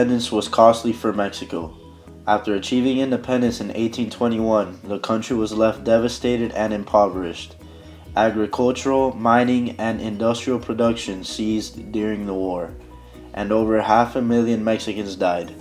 independence was costly for Mexico. After achieving independence in 1821, the country was left devastated and impoverished. Agricultural, mining, and industrial production ceased during the war, and over 500,000 Mexicans died.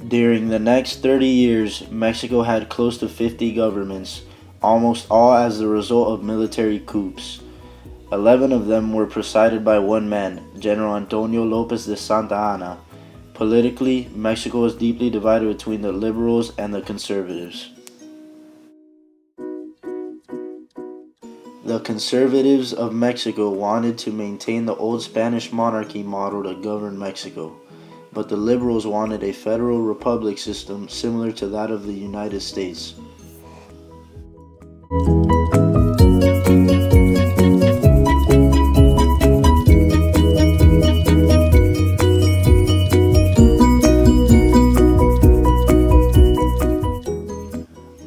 During the next 30 years, Mexico had close to 50 governments, almost all as the result of military coups. 11 of them were presided by one man, General Antonio Lopez de Santa Anna. Politically, Mexico was deeply divided between the liberals and the conservatives. The conservatives of Mexico wanted to maintain the old Spanish monarchy model to govern Mexico, but the liberals wanted a federal republic system similar to that of the United States.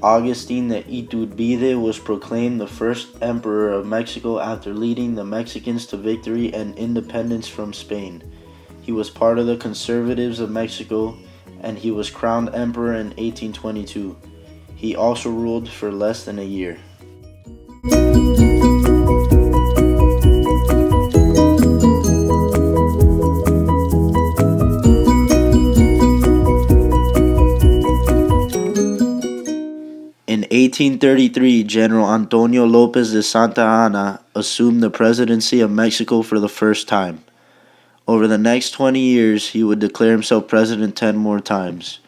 Agustin de Iturbide was proclaimed the first emperor of Mexico after leading the Mexicans to victory and independence from Spain. He was part of the conservatives of Mexico, and he was crowned emperor in 1822. He also ruled for less than a year. In 1833, General Antonio Lopez de Santa Anna assumed the presidency of Mexico for the first time. Over the next 20 years, he would declare himself president 10 more times.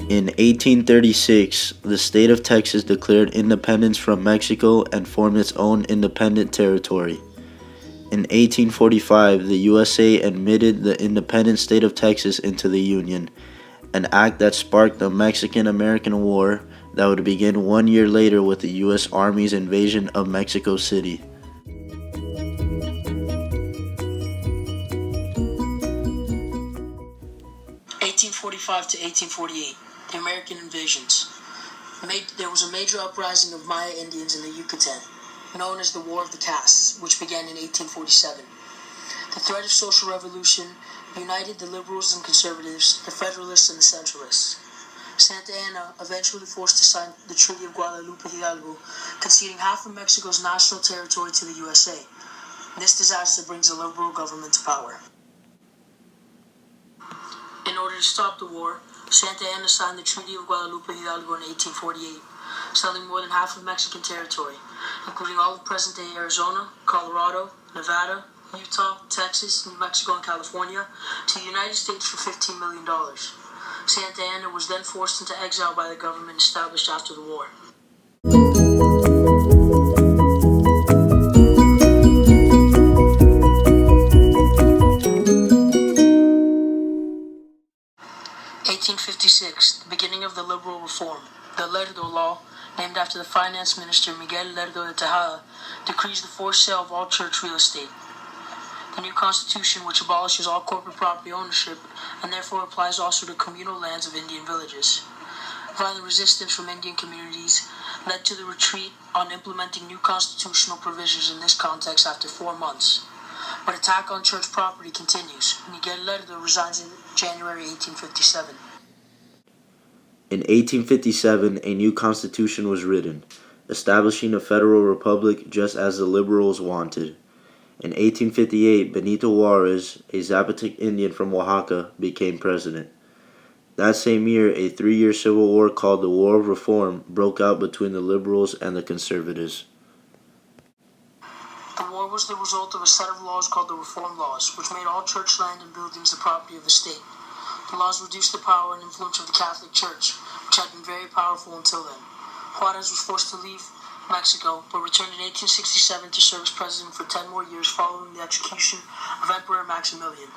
In 1836, the state of Texas declared independence from Mexico and formed its own independent territory. In 1845, the USA admitted the independent state of Texas into the Union, an act that sparked the Mexican-American War that would begin 1 year later with the U.S. Army's invasion of Mexico City. (1845 to 1848), the American invasions. There was a major uprising of Maya Indians in the Yucatan, known as the War of the Castes, which began in 1847. The threat of social revolution united the liberals and conservatives, the federalists and the centralists. Santa Anna eventually forced to sign the Treaty of Guadalupe Hidalgo, conceding half of Mexico's national territory to the USA. This disaster brings the liberal government to power. In order to stop the war, Santa Anna signed the Treaty of Guadalupe Hidalgo in 1848, selling more than half of Mexican territory, including all of present-day Arizona, Colorado, Nevada, Utah, Texas, New Mexico, and California, to the United States for $15 million. Santa Anna was then forced into exile by the government established after the war. (1856), the beginning of the liberal reform. The Lerdo Law, named after the finance minister Miguel Lerdo de Tejada, decrees the forced sale of all church real estate. The new constitution, which abolishes all corporate property ownership and therefore applies also to communal lands of Indian villages. Violent resistance from Indian communities led to the retreat on implementing new constitutional provisions in this context after 4 months. But attack on church property continues. Miguel Lerdo resigns in January 1857. In 1857, a new constitution was written, establishing a federal republic just as the liberals wanted. In 1858, Benito Juarez, a Zapotec Indian from Oaxaca, became president. That same year, a 3-year civil war called the War of Reform broke out between the liberals and the conservatives. The war was the result of a set of laws called the Reform Laws, which made all church land and buildings the property of the state. The laws reduced the power and influence of the Catholic Church, which had been very powerful until then. Juarez was forced to leave Mexico, but returned in 1867 to serve as president for 10 more years following the execution of Emperor Maximilian.